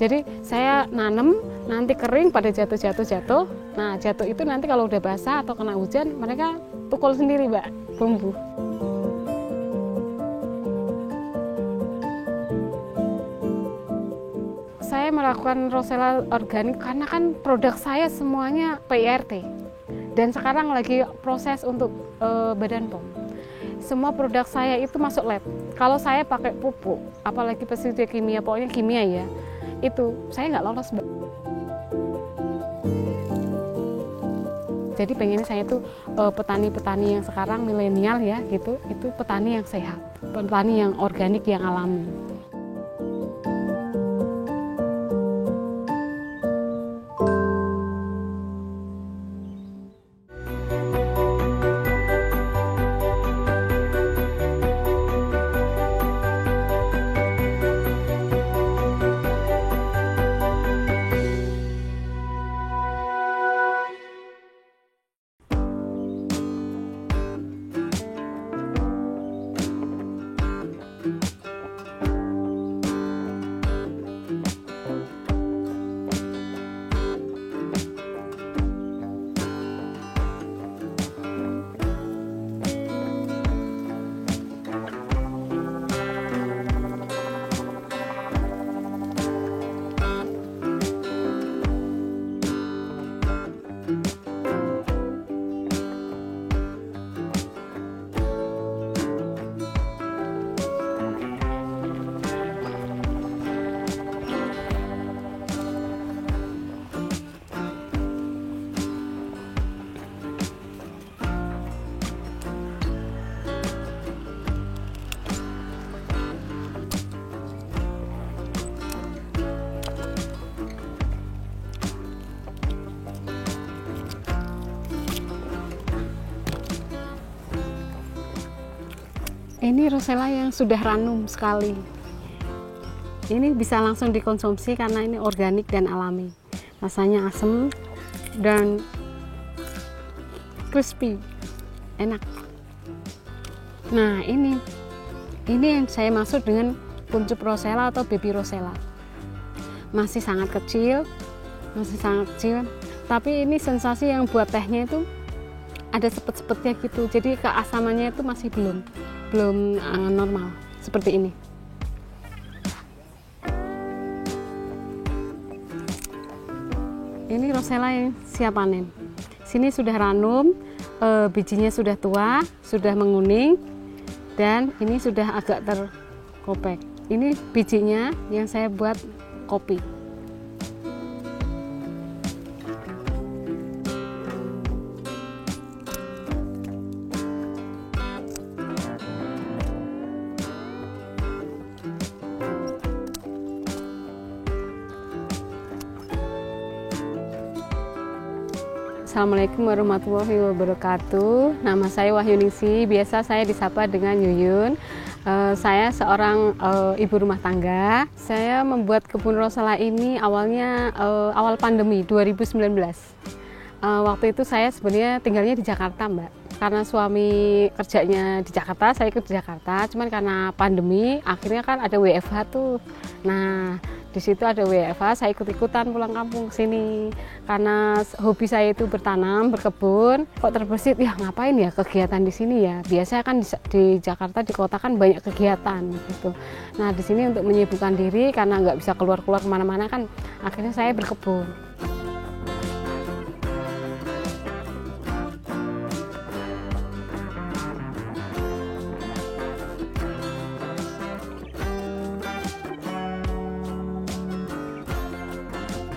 Jadi saya nanam, nanti kering pada jatuh. Nah jatuh itu nanti kalau udah basah atau kena hujan, mereka tukul sendiri Mbak, tumbuh. Saya melakukan rosella organik karena kan produk saya semuanya PIRT. Dan sekarang lagi proses untuk Badan POM. Semua produk saya itu masuk lab. Kalau saya pakai pupuk, apalagi pestisida kimia, pokoknya kimia ya, itu saya nggak lolos Mbak. Jadi pengennya saya tuh petani-petani yang sekarang milenial ya gitu, itu petani yang sehat, petani yang organik, yang alami. Ini rosella yang sudah ranum sekali. Ini bisa langsung dikonsumsi karena ini organik dan alami. Rasanya asam dan crispy, enak. Nah ini yang saya maksud dengan kuncup rosella atau baby rosella. Masih sangat kecil, tapi ini sensasi yang buat tehnya itu ada sepet-sepetnya gitu. Jadi keasamannya itu masih belum normal seperti ini. Ini rosella yang siap panen. Sini sudah ranum, bijinya sudah tua, sudah menguning, dan ini sudah agak terkopek. Ini bijinya yang saya buat kopi. Assalamualaikum warahmatullahi wabarakatuh. Nama saya Wahyuningsi, biasa saya disapa dengan Yuyun. Saya seorang ibu rumah tangga. Saya membuat kebun rosella ini awalnya awal pandemi 2019. Waktu itu saya sebenarnya tinggalnya di Jakarta, Mbak. Karena suami kerjanya di Jakarta, saya ikut di Jakarta. Cuman karena pandemi, akhirnya kan ada WFH tuh. Nah, di situ ada WFH, saya ikut-ikutan pulang kampung ke sini. Karena hobi saya itu bertanam, berkebun. Kok terbersit, ya ngapain ya kegiatan di sini ya? Biasanya kan di Jakarta, di kota kan banyak kegiatan gitu. Nah, di sini untuk menyibukkan diri karena nggak bisa keluar-keluar kemana-mana kan, akhirnya saya berkebun.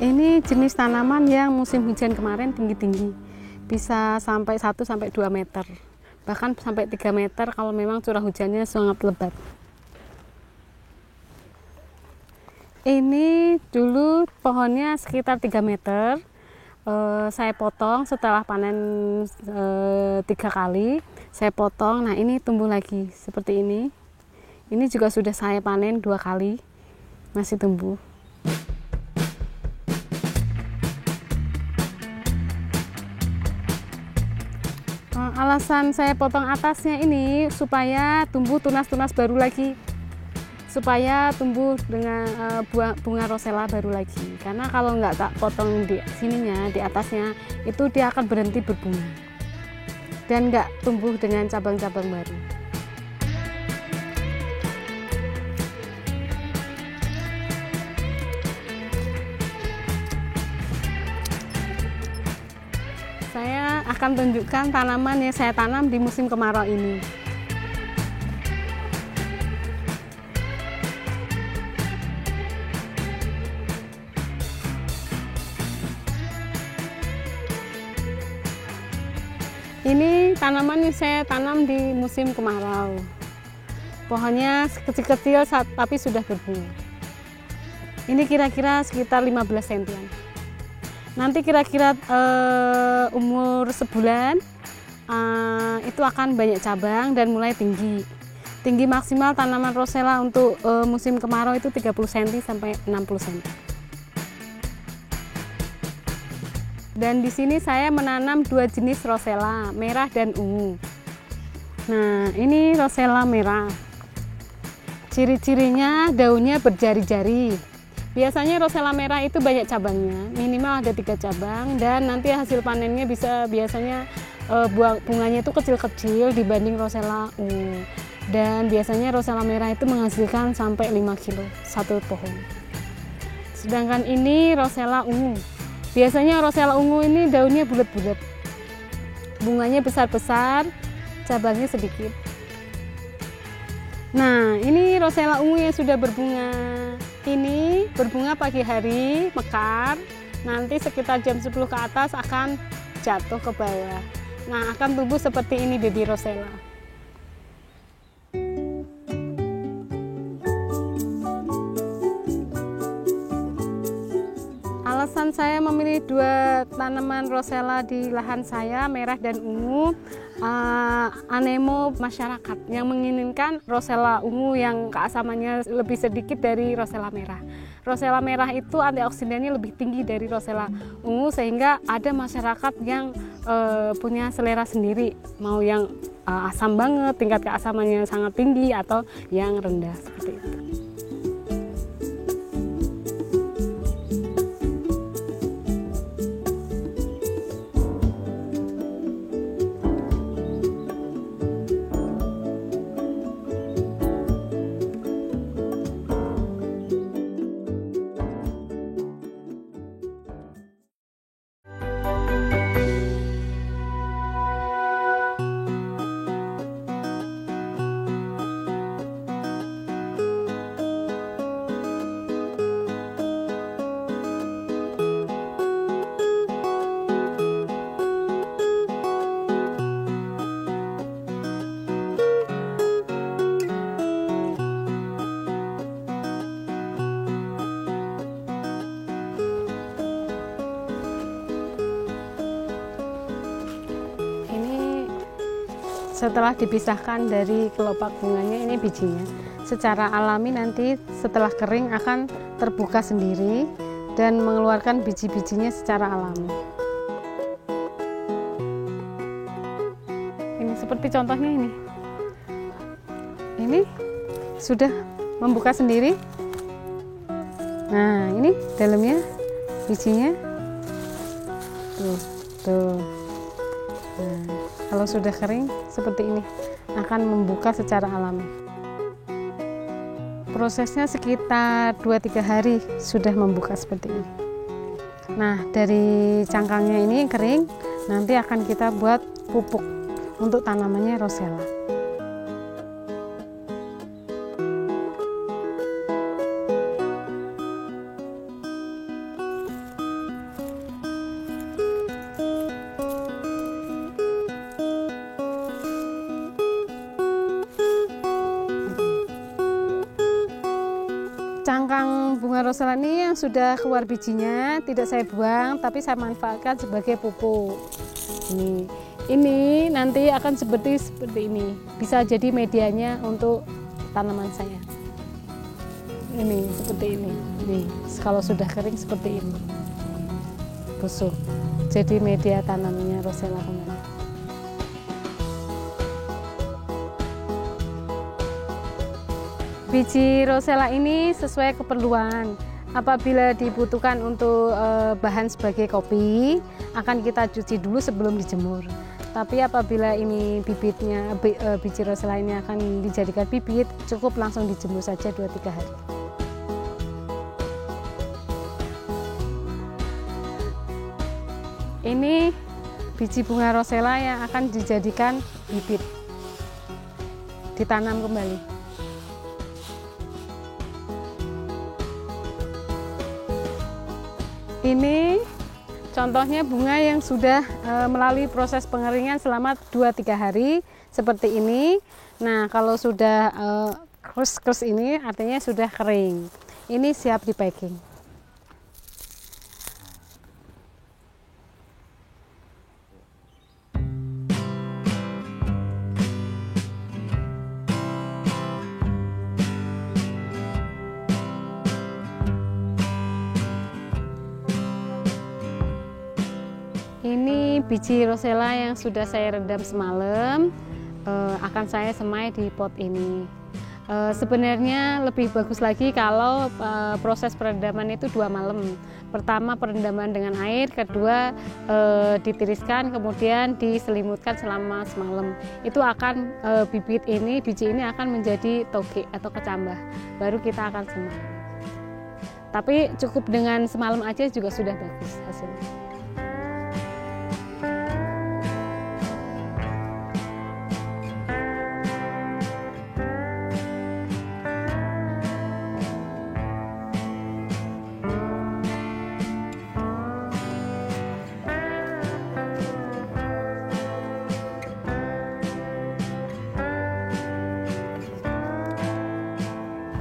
Ini jenis tanaman yang musim hujan kemarin tinggi-tinggi, bisa sampai 1-2 meter, bahkan sampai 3 meter kalau memang curah hujannya sangat lebat. Ini dulu pohonnya sekitar 3 meter, saya potong setelah panen 3 kali, saya potong, nah ini tumbuh lagi seperti ini. Ini juga sudah saya panen 2 kali, masih tumbuh. Alasan saya potong atasnya ini supaya tumbuh tunas-tunas baru lagi. supaya tumbuh dengan bunga rosella baru lagi. Karena kalau nggak tak potong di sininya, di atasnya, itu dia akan berhenti berbunga dan nggak tumbuh dengan cabang-cabang baru. Saya akan tunjukkan tanaman yang saya tanam di musim kemarau ini. Ini tanaman yang saya tanam di musim kemarau. Pohonnya kecil-kecil tapi sudah berbunga. Ini kira-kira sekitar 15 cm. Nanti kira-kira umur sebulan itu akan banyak cabang dan mulai tinggi. Tinggi maksimal tanaman rosella untuk musim kemarau itu 30 cm sampai 60 cm. Dan di sini saya menanam dua jenis rosella, merah dan ungu. Nah, ini rosella merah. Ciri-cirinya daunnya berjari-jari. Biasanya rosella merah itu banyak cabangnya, minimal ada 3 cabang, dan nanti hasil panennya biasanya bunganya itu kecil-kecil dibanding rosella ungu. Dan biasanya rosella merah itu menghasilkan sampai 5 kilo satu pohon. Sedangkan ini rosella ungu. Biasanya rosella ungu ini daunnya bulat-bulat, bunganya besar-besar, cabangnya sedikit. Nah, ini rosella ungu yang sudah berbunga. Ini berbunga pagi hari, mekar, nanti sekitar jam 10 ke atas akan jatuh ke bawah. Nah, akan tumbuh seperti ini baby rosella. Alasan saya memilih dua tanaman rosella di lahan saya, merah dan ungu, animo masyarakat yang menginginkan rosella ungu yang keasamannya lebih sedikit dari rosella merah. Rosella merah itu antioksidannya lebih tinggi dari rosella ungu, sehingga ada masyarakat yang punya selera sendiri, mau yang asam banget, tingkat keasamannya sangat tinggi, atau yang rendah seperti itu. Setelah dipisahkan dari kelopak bunganya, ini bijinya. Secara alami nanti setelah kering akan terbuka sendiri dan mengeluarkan biji-bijinya secara alami. Ini seperti contohnya ini. Ini sudah membuka sendiri. Nah, ini dalamnya bijinya. Tuh. Nah, kalau sudah kering seperti ini akan membuka secara alami. Prosesnya sekitar 2-3 hari sudah membuka seperti ini. Nah, dari cangkangnya ini yang kering, nanti akan kita buat pupuk untuk tanamannya rosella. Cangkang bunga rosella ini yang sudah keluar bijinya tidak saya buang, tapi saya manfaatkan sebagai pupuk. Ini nanti akan seperti ini, bisa jadi medianya untuk tanaman saya. Ini seperti ini. Nih, kalau sudah kering seperti ini, busuk. Jadi media tanamnya rosella kembali. Biji rosella ini sesuai keperluan. Apabila dibutuhkan untuk bahan sebagai kopi, akan kita cuci dulu sebelum dijemur. Tapi apabila ini bibitnya, biji rosella ini akan dijadikan bibit, cukup langsung dijemur saja 2-3 hari. Ini biji bunga rosella yang akan dijadikan bibit, ditanam kembali. Ini contohnya bunga yang sudah melalui proses pengeringan selama 2-3 hari seperti ini. Nah, kalau sudah keras ini artinya sudah kering. Ini siap di packing. Ini biji rosella yang sudah saya rendam semalam, akan saya semai di pot ini. Sebenarnya lebih bagus lagi kalau proses perendaman itu 2 malam. Pertama perendaman dengan air, kedua ditiriskan, kemudian diselimutkan selama semalam. Itu akan biji ini akan menjadi toge atau kecambah. Baru kita akan semai. Tapi cukup dengan semalam aja juga sudah bagus hasilnya.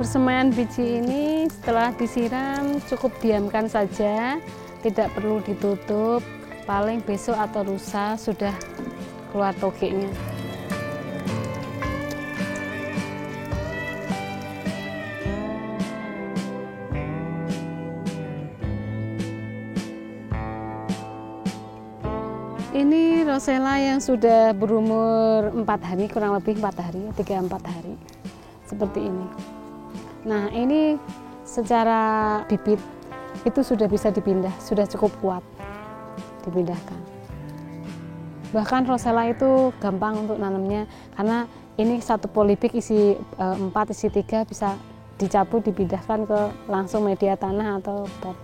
Persemaian biji ini setelah disiram cukup diamkan saja, tidak perlu ditutup, paling besok atau lusa sudah keluar togenya. Ini rosella yang sudah berumur 4 hari, kurang lebih 4 hari, 3-4 hari, seperti ini. Nah, ini secara bibit itu sudah bisa dipindah, sudah cukup kuat dipindahkan. Bahkan rosella itu gampang untuk nanamnya karena ini satu polybag isi 4, isi 3 bisa dicabut, dipindahkan ke langsung media tanah atau pot.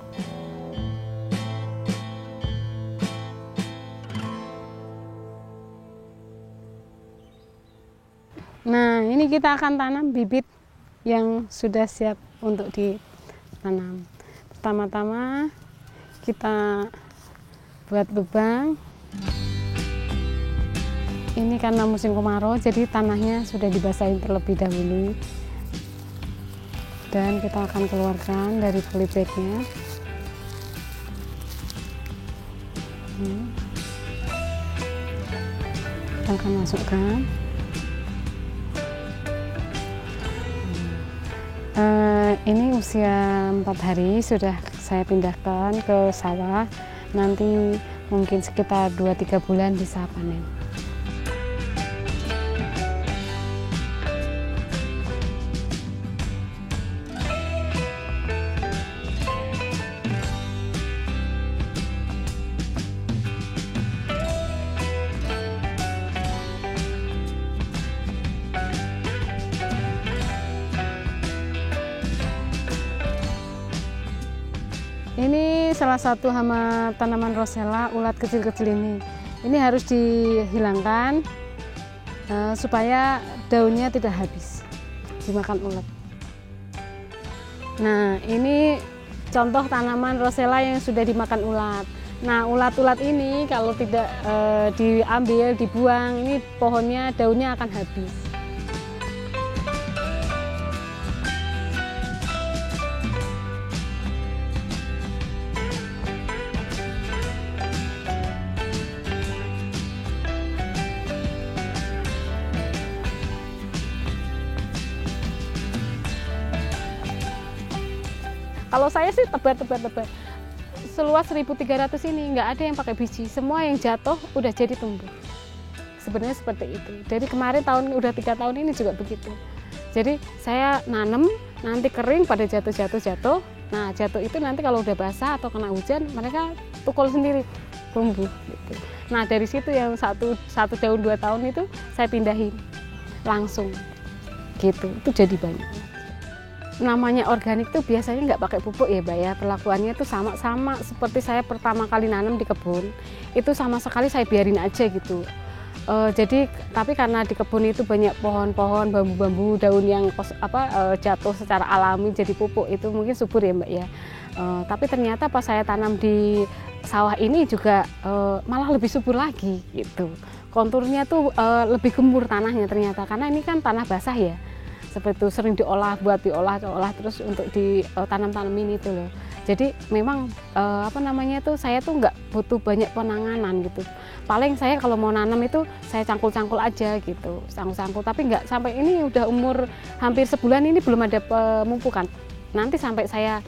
Nah, ini kita akan tanam bibit yang sudah siap untuk ditanam. Pertama-tama kita buat lubang. Ini karena musim kemarau, jadi tanahnya sudah dibasahi terlebih dahulu. Dan kita akan keluarkan dari polybagnya. Kita akan masukkan. Ini usia 4 hari sudah saya pindahkan ke sawah, nanti mungkin sekitar 2-3 bulan bisa panen. Ini salah satu hama tanaman rosella, ulat kecil-kecil ini. Ini harus dihilangkan supaya daunnya tidak habis dimakan ulat. Nah, ini contoh tanaman rosella yang sudah dimakan ulat. Nah, ulat-ulat ini kalau tidak diambil, dibuang, ini pohonnya, daunnya akan habis. Kalau saya sih tebar. Seluas 1.300 ini nggak ada yang pakai biji, semua yang jatuh udah jadi tumbuh. Sebenarnya seperti itu. Dari kemarin udah 3 tahun ini juga begitu. Jadi saya nanam, nanti kering pada jatuh. Nah jatuh itu nanti kalau udah basah atau kena hujan mereka tukul sendiri tumbuh gitu. Nah dari situ yang satu tahun 2 tahun itu saya pindahin langsung gitu, itu jadi banyak. Namanya organik tuh biasanya nggak pakai pupuk ya Mbak ya, perlakuannya tuh sama seperti saya pertama kali nanam di kebun, itu sama sekali saya biarin aja gitu. Jadi tapi karena di kebun itu banyak pohon-pohon, bambu-bambu, daun yang jatuh secara alami jadi pupuk, itu mungkin subur ya Mbak ya. Tapi ternyata pas saya tanam di sawah ini juga malah lebih subur lagi gitu. Konturnya tuh lebih gembur tanahnya ternyata, karena ini kan tanah basah ya. Seperti itu sering diolah diolah terus untuk ditanam-tanamin itu loh. Jadi memang saya tuh nggak butuh banyak penanganan gitu. Paling saya kalau mau nanam itu saya cangkul-cangkul aja gitu, cangkul-cangkul. Tapi nggak sampai ini udah umur hampir sebulan ini belum ada pemupukan. Nanti sampai saya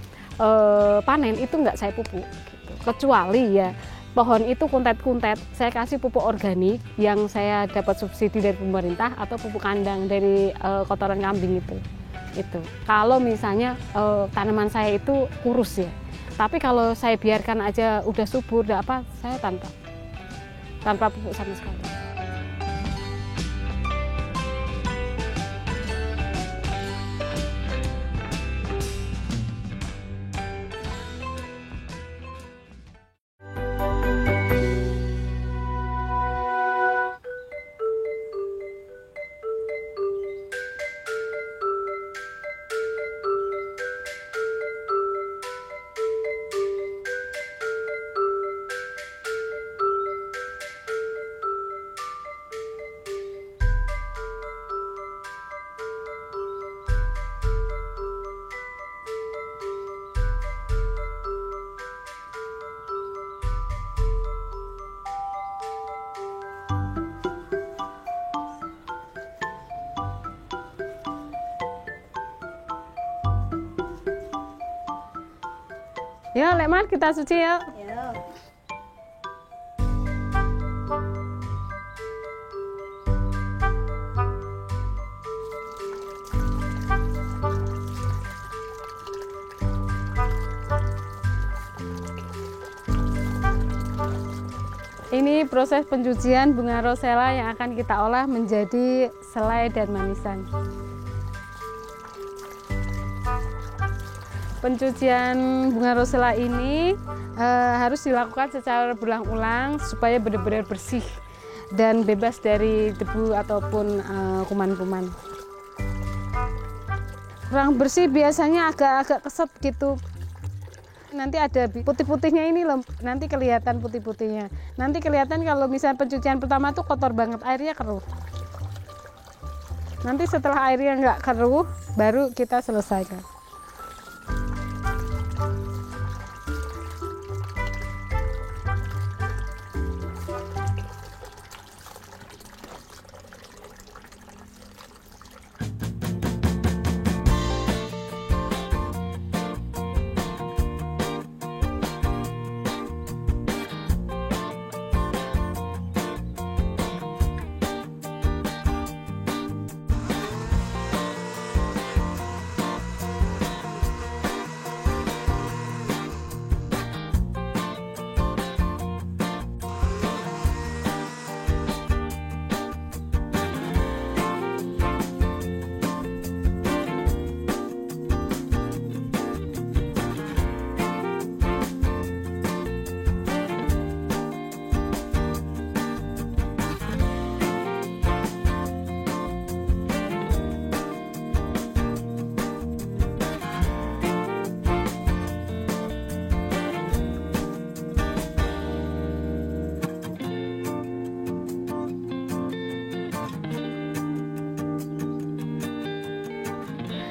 panen itu nggak saya pupuk gitu. Kecuali ya pohon itu kuntet-kuntet, saya kasih pupuk organik yang saya dapat subsidi dari pemerintah atau pupuk kandang dari kotoran kambing itu. Kalau misalnya tanaman saya itu kurus ya, tapi kalau saya biarkan aja udah subur, saya tanpa pupuk sama sekali. Ya, Lekman kita suci ya. Ini proses pencucian bunga rosella yang akan kita olah menjadi selai dan manisan. Pencucian bunga rosella ini harus dilakukan secara berulang-ulang supaya benar-benar bersih dan bebas dari debu ataupun kuman-kuman. Kurang bersih biasanya agak-agak keset gitu. Nanti ada putih-putihnya ini loh, nanti kelihatan putih-putihnya. Nanti kelihatan kalau misalnya pencucian pertama tuh kotor banget, airnya keruh. Nanti setelah airnya nggak keruh, baru kita selesaikan.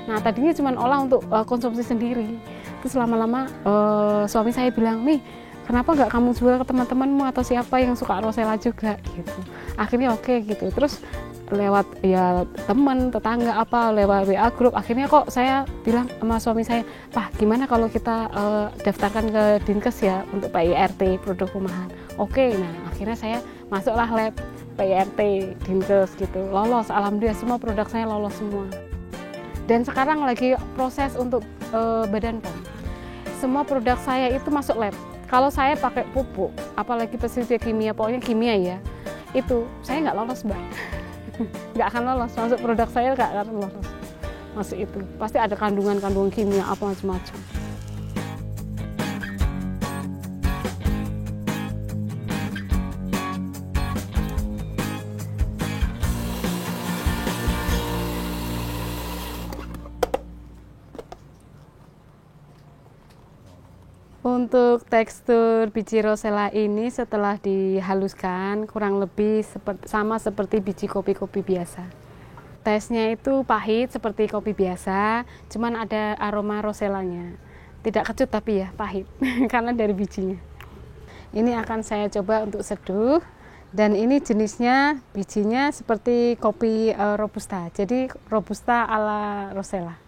Nah tadinya cuma olah untuk konsumsi sendiri. Terus lama-lama suami saya bilang, nih kenapa nggak kamu jual ke teman-temanmu atau siapa yang suka rosella juga gitu. Akhirnya oke gitu. Terus lewat ya teman, tetangga lewat WA grup, akhirnya kok saya bilang sama suami saya, Pak gimana kalau kita daftarkan ke Dinkes ya untuk PIRT produk rumahan. Oke, nah akhirnya saya masuklah lab PIRT Dinkes gitu, lolos, alhamdulillah semua produk saya lolos semua. dan sekarang lagi proses untuk Badan POM. Semua produk saya itu masuk lab. Kalau saya pakai pupuk, apalagi pestisida kimia, pokoknya kimia ya, itu saya nggak lolos, Mbak. Nggak akan lolos, masuk produk saya nggak akan lolos. Masuk itu, pasti ada kandungan-kandungan kimia apa macam-macam. Untuk tekstur biji rosella ini setelah dihaluskan kurang lebih sama seperti biji kopi-kopi biasa. Tesnya itu pahit seperti kopi biasa, cuman ada aroma rosellanya. Tidak kecut tapi ya pahit karena dari bijinya. Ini akan saya coba untuk seduh, dan ini jenisnya bijinya seperti kopi robusta. Jadi robusta ala rosella.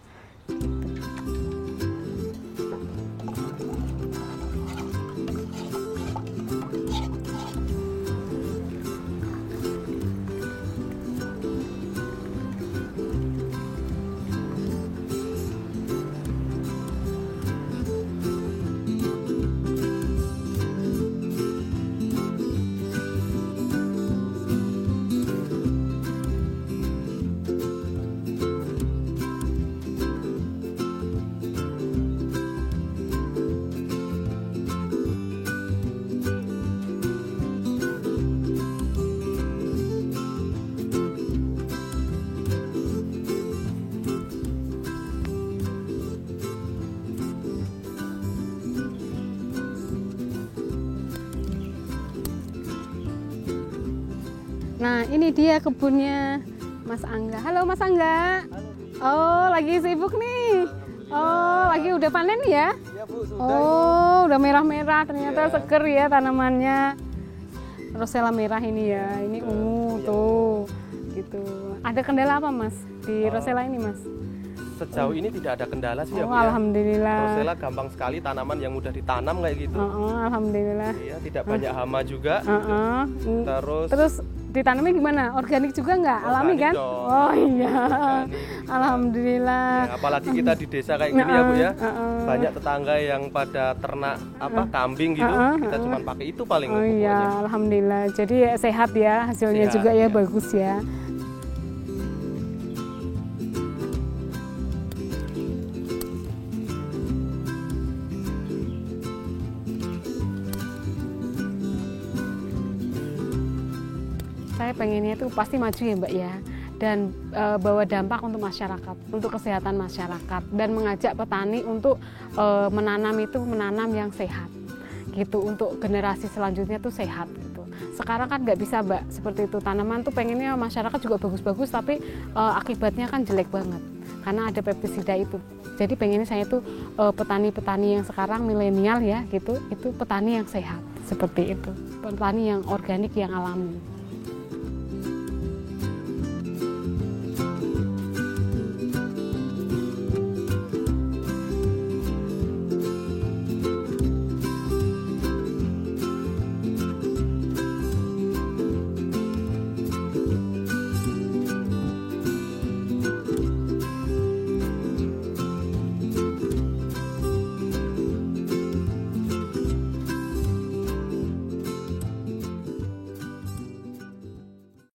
Nah, ini dia kebunnya Mas Angga. Halo Mas Angga. Oh, lagi sibuk nih. Oh, lagi udah panen ya? Iya Bu, sudah. Oh, udah merah-merah. Ternyata seger ya tanamannya. Rosella merah ini ya. Ini ungu tuh. Gitu. Ada kendala apa Mas di Rosella ini Mas? Sejauh ini tidak ada kendala sih ya Bu. Alhamdulillah. Rosella gampang sekali, tanaman yang mudah ditanam kayak gitu. Alhamdulillah. Iya, tidak banyak hama juga. Terus ditanamnya gimana? Organik juga nggak? Alami kan? Dong. Oh iya. Organik. Alhamdulillah. Ya, apalagi kita di desa kayak gini ya Bu ya. Banyak tetangga yang pada ternak kambing gitu. Kita cuma pakai itu paling. Oh iya, alhamdulillah. Jadi sehat ya hasilnya sehat, juga ya, ya, bagus ya. Saya pengennya itu pasti maju ya Mbak ya, dan bawa dampak untuk masyarakat, untuk kesehatan masyarakat, dan mengajak petani untuk menanam yang sehat gitu, untuk generasi selanjutnya tuh sehat gitu. Sekarang kan nggak bisa Mbak seperti itu, tanaman tuh pengennya masyarakat juga bagus-bagus, tapi akibatnya kan jelek banget karena ada pestisida itu. Jadi pengennya saya tuh petani-petani yang sekarang milenial ya gitu, itu petani yang sehat seperti itu, petani yang organik, yang alami.